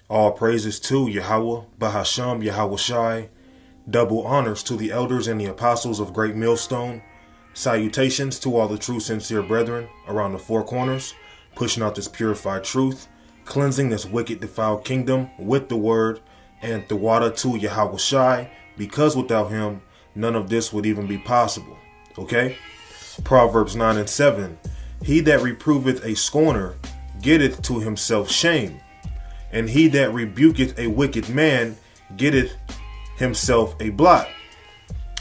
All praises to Yahweh, Bahasham, Yahweh Shai. Double honors to the elders and the apostles of Great Millstone. Salutations to all the true sincere brethren around the four corners, pushing out this purified truth, cleansing this wicked defiled kingdom with the word, and the water to Yahweh Shai, because without him, none of this would even be possible. Okay? Proverbs 9 and 7. He that reproveth a scorner getteth to himself shame, and he that rebuketh a wicked man getteth himself a blot.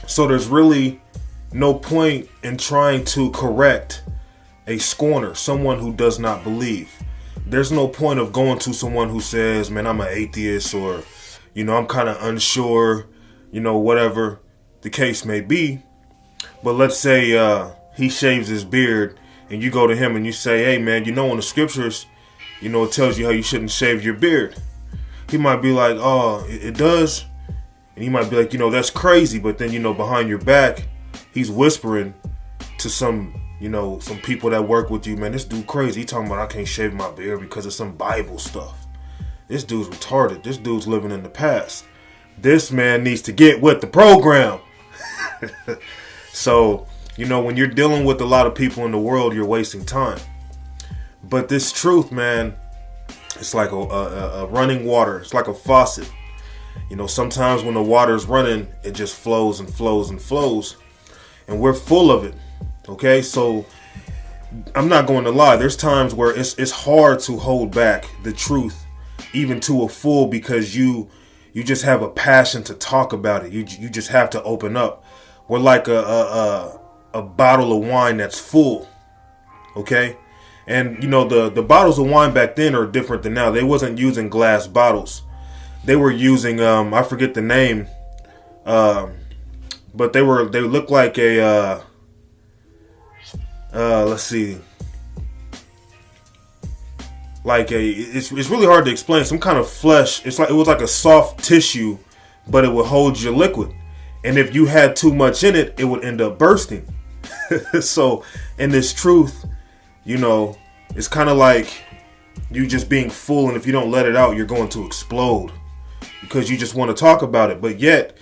So there's really no point in trying to correct a scorner, someone who does not believe. There's no point of going to someone who says, man, I'm an atheist, or, I'm kind of unsure, whatever the case may be. But let's say he shaves his beard and you go to him and you say, hey, man, in the scriptures, it tells you how you shouldn't shave your beard. He might be like, oh, it does. And he might be like, that's crazy. But then, behind your back, he's whispering to some people that work with you, man, this dude crazy. He talking about I can't shave my beard because of some Bible stuff. This dude's retarded. This dude's living in the past. This man needs to get with the program. So, when you're dealing with a lot of people in the world, you're wasting time. But this truth, man, it's like a running water. It's like a faucet. Sometimes when the water's running, it just flows and flows and flows. And we're full of it. Okay, so I'm not going to lie. There's times where it's hard to hold back the truth, even to a full, because you just have a passion to talk about it. You just have to open up. We're like a bottle of wine that's full. Okay. And, the bottles of wine back then are different than now. They wasn't using glass bottles. They were using, I forget the name, but they looked like a, let's see, it's really hard to explain. Some kind of flesh. It was like a soft tissue, but it would hold your liquid. And if you had too much in it, it would end up bursting. So in this truth, it's kind of like you just being full, and if you don't let it out, you're going to explode because you just want to talk about it. But yet,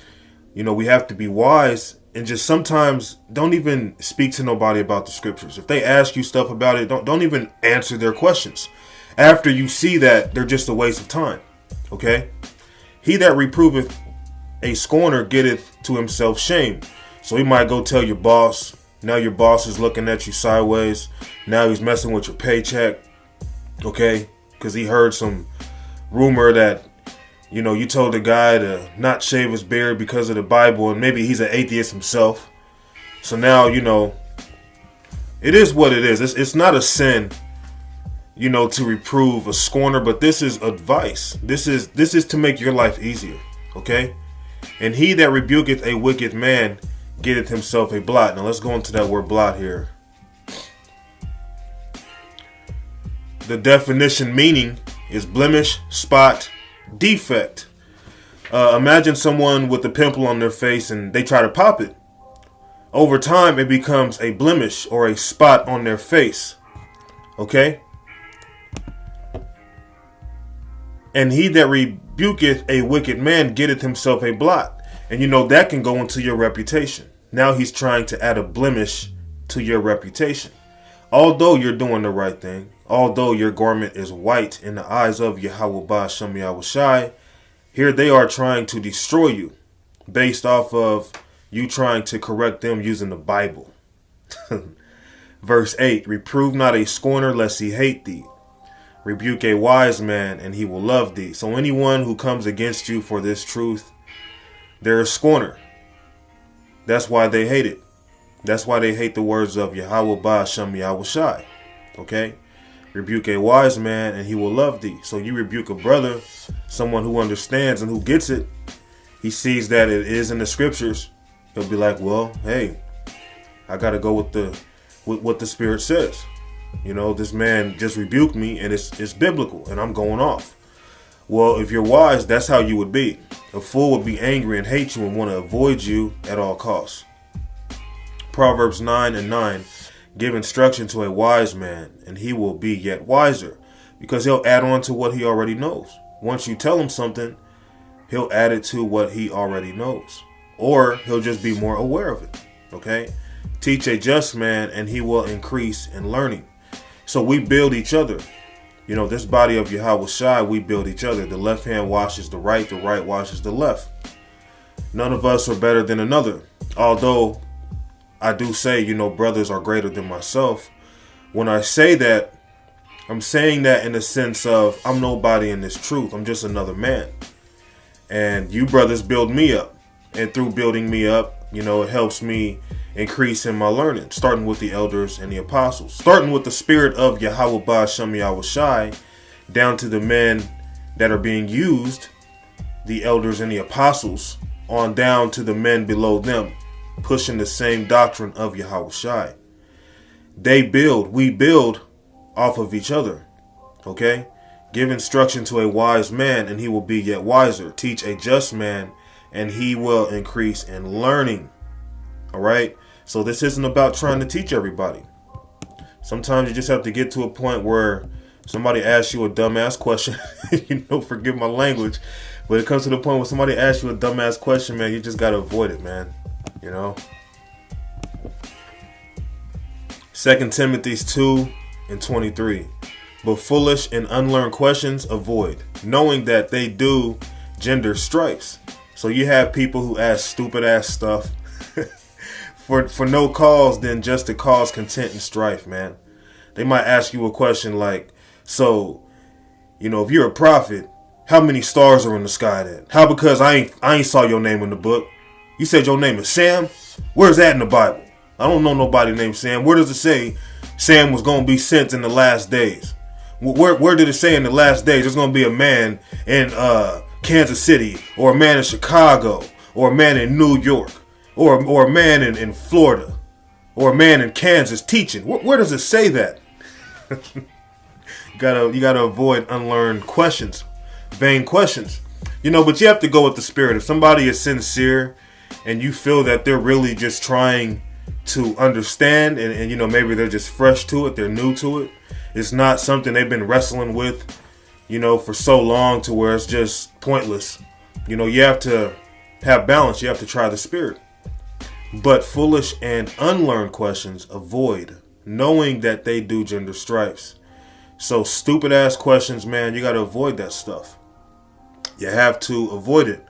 we have to be wise and just sometimes don't even speak to nobody about the scriptures. If they ask you stuff about it, don't even answer their questions. After you see that they're just a waste of time. Okay? He that reproveth a scorner getteth to himself shame. So he might go tell your boss. Now your boss is looking at you sideways. Now he's messing with your paycheck. Okay? Because he heard some rumor that, you told the guy to not shave his beard because of the Bible. And maybe he's an atheist himself. So now, it is what it is. It's not a sin, to reprove a scorner. But this is advice. This is to make your life easier. Okay? And he that rebuketh a wicked man getteth himself a blot. Now let's go into that word blot here. The definition meaning is blemish, spot, defect. Imagine someone with a pimple on their face and they try to pop it. Over time, it becomes a blemish or a spot on their face. Okay? And he that rebuketh a wicked man getteth himself a blot. And that can go into your reputation. Now he's trying to add a blemish to your reputation. Although you're doing the right thing, although your garment is white in the eyes of Yahweh Ba'ashem Yahweh Shai, here they are trying to destroy you based off of you trying to correct them using the Bible. Verse 8, reprove not a scorner lest he hate thee. Rebuke a wise man and he will love thee. So anyone who comes against you for this truth, they're a scorner. That's why they hate it. That's why they hate the words of Yahweh Ba'ashem Yahweh Shai. Okay? Rebuke a wise man and he will love thee. So you rebuke a brother, someone who understands and who gets it. He sees that it is in the scriptures. He'll be like, well, hey, I got to go with what the Spirit says. This man just rebuked me and it's biblical and I'm going off. Well, if you're wise, that's how you would be. A fool would be angry and hate you and want to avoid you at all costs. Proverbs 9 and 9. Give instruction to a wise man, and he will be yet wiser, because he'll add on to what he already knows. once you tell him something, he'll add it to what he already knows. Or he'll just be more aware of it. Okay? Teach a just man and he will increase in learning. So we build each other. This body of Yahweh Shai, we build each other. The left hand washes the right washes the left. None of us are better than another. Although I do say, brothers are greater than myself. When I say that, I'm saying that in the sense of I'm nobody in this truth. I'm just another man. And you brothers build me up. And through building me up, it helps me increase in my learning. Starting with the elders and the apostles. Starting with the spirit of Yahweh Ba'Shem Yahweh Shai, down to the men that are being used, the elders and the apostles, on down to the men below them, pushing the same doctrine of Yahweh Shai. We build off of each other. Okay? Give instruction to a wise man and he will be yet wiser. Teach a just man and he will increase in learning. All right? So this isn't about trying to teach everybody. Sometimes you just have to get to a point where somebody asks you a dumbass question. Forgive my language. But it comes to the point where somebody asks you a dumbass question, man, you just got to avoid it, man. 2 Timothy 2:23. But foolish and unlearned questions avoid, knowing that they do gender stripes. So you have people who ask stupid ass stuff for no cause than just to cause content and strife, man. They might ask you a question like, so, if you're a prophet, how many stars are in the sky then? How because I ain't saw your name in the book? You said your name is Sam? Where's that in the Bible? I don't know nobody named Sam. Where does it say Sam was going to be sent in the last days? Where did it say in the last days there's going to be a man in Kansas City, or a man in Chicago, or a man in New York, or a man in Florida, or a man in Kansas teaching? Where does it say that? You gotta avoid unlearned questions, vain questions. But you have to go with the spirit. If somebody is sincere and you feel that they're really just trying to understand and maybe they're just fresh to it, they're new to it, it's not something they've been wrestling with, for so long to where it's just pointless. You have to have balance. You have to try the spirit. But foolish and unlearned questions avoid, knowing that they do gender stripes. So stupid ass questions, man, you got to avoid that stuff. You have to avoid it.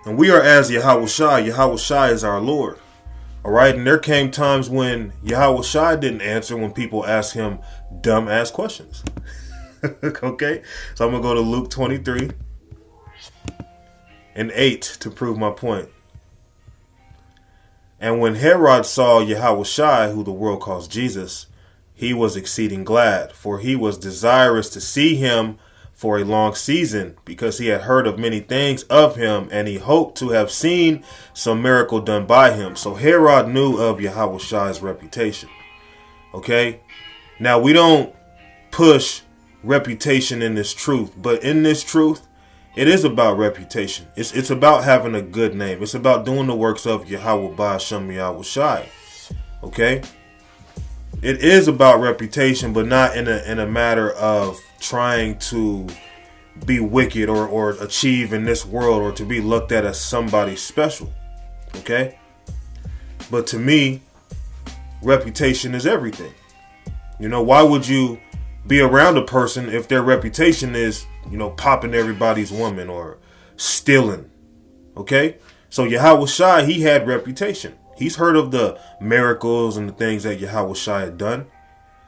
And we are as Yahweh Shai. Yahweh Shai is our Lord. All right. And there came times when Yahweh Shai didn't answer when people asked him dumb ass questions. Okay. So I'm going to go to Luke 23:8 to prove my point. And when Herod saw Yahweh Shai, who the world calls Jesus, he was exceeding glad, for he was desirous to see him for a long season, because he had heard of many things of him, and he hoped to have seen some miracle done by him. So Herod knew of Yahweh Shai's reputation. Okay? Now, we don't push reputation in this truth, but in this truth, it is about reputation. It's about having a good name. It's about doing the works of Yahweh Ba'Shem Yahweh Shai. Okay? It is about reputation, but not in a matter of trying to be wicked or achieve in this world or to be looked at as somebody special. Okay? But to me, reputation is everything. Why would you be around a person if their reputation is, popping everybody's woman or stealing? Okay? So Yahweh Shai, he had reputation. He's heard of the miracles and the things that Yahweh Shai had done.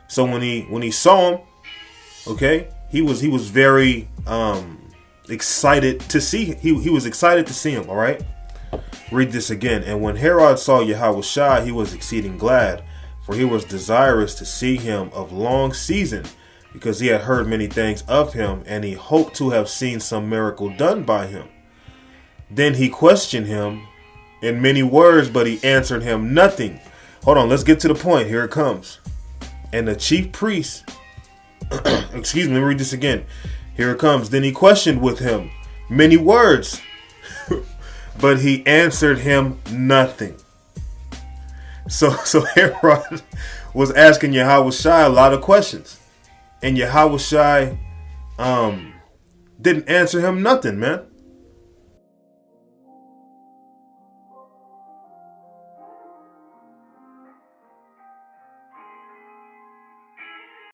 So when he saw him, okay, he was very excited to see. He was excited to see him. All right, read this again. And when Herod saw Yahweh Shai, he was exceeding glad, for he was desirous to see him of long season, because he had heard many things of him, and he hoped to have seen some miracle done by him. Then he questioned him in many words, but he answered him nothing. Hold on, let's get to the point. Here it comes. And the chief priest, excuse me, let me read this again. Here it comes. Then he questioned with him many words, but he answered him nothing. So Herod was asking Yahweh Shai a lot of questions. And Yahweh Shai didn't answer him nothing, man.